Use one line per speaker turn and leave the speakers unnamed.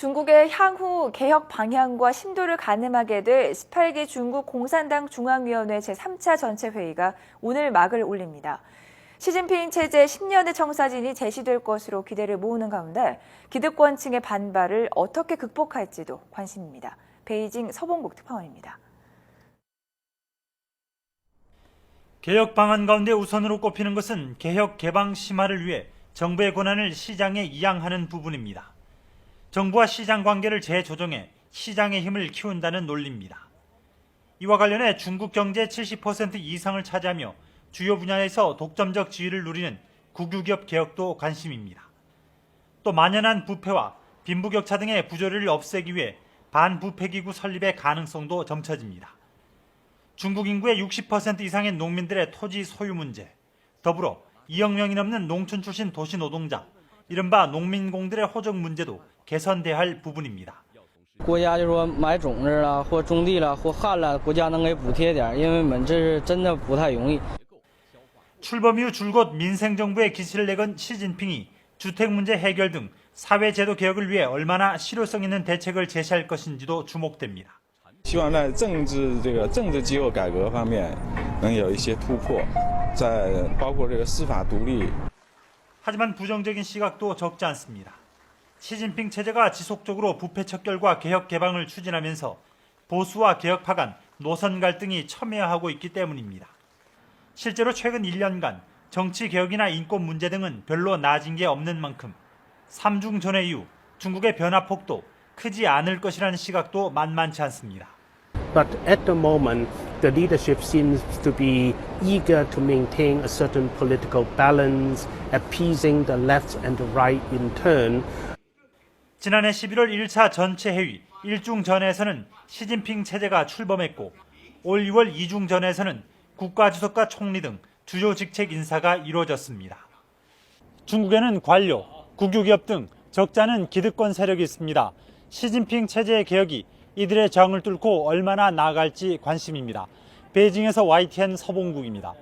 중국의 향후 개혁 방향과 심도를 가늠하게 될 18기 중국 공산당 중앙위원회 제3차 전체 회의가 오늘 막을 올립니다. 시진핑 체제 10년의 청사진이 제시될 것으로 기대를 모으는 가운데 기득권층의 반발을 어떻게 극복할지도 관심입니다. 베이징 서봉국 특파원입니다.
개혁 방안 가운데 우선으로 꼽히는 것은 개혁 개방 심화를 위해 정부의 권한을 시장에 이양하는 부분입니다. 정부와 시장 관계를 재조정해 시장의 힘을 키운다는 논리입니다. 이와 관련해 중국 경제의 70% 이상을 차지하며 주요 분야에서 독점적 지위를 누리는 국유기업 개혁도 관심입니다. 또 만연한 부패와 빈부격차 등의 부조리를 없애기 위해 반부패기구 설립의 가능성도 점쳐집니다. 중국 인구의 60% 이상의 농민들의 토지 소유 문제, 더불어 2억 명이 넘는 농촌 출신 도시 노동자, 이른바 농민공들의 호적 문제도 개선돼야 할 부분입니다.
国家就说买种子了或种地了或旱了，国家能给补贴点，因为我们这是真的不太容易。
출범 이후 줄곧 민생정부의 기치를 내건 시진핑이 주택 문제 해결 등 사회제도 개혁을 위해 얼마나 실효성 있는 대책을 제시할 것인지도 주목됩니다.
希望在政治机构改革方面能有一些突破，在包括司法独立。
하지만 부정적인 시각도 적지 않습니다. 시진핑 체제가 지속적으로 부패 척결과 개혁 개방을 추진하면서 보수와 개혁파 간 노선 갈등이 첨예화하고 있기 때문입니다. 실제로 최근 1년간 정치 개혁이나 인권 문제 등은 별로 나아진 게 없는 만큼 3중 전회 이후 중국의 변화폭도 크지 않을 것이라는 시각도 만만치 않습니다.
But at the moment, the leadership seems to be eager to maintain a certain political balance, appeasing the left and the right in turn.
지난해 11월 1차 전체 회의 1중 전에서는 시진핑 체제가 출범했고 올 2월 2중 전에서는 국가주석과 총리 등 주요 직책 인사가 이루어졌습니다. 중국에는 관료, 국유기업 등 적지 않은 기득권 세력이 있습니다. 시진핑 체제의 개혁이 이들의 저항을 뚫고 얼마나 나아갈지 관심입니다. 베이징에서 YTN 서봉국입니다.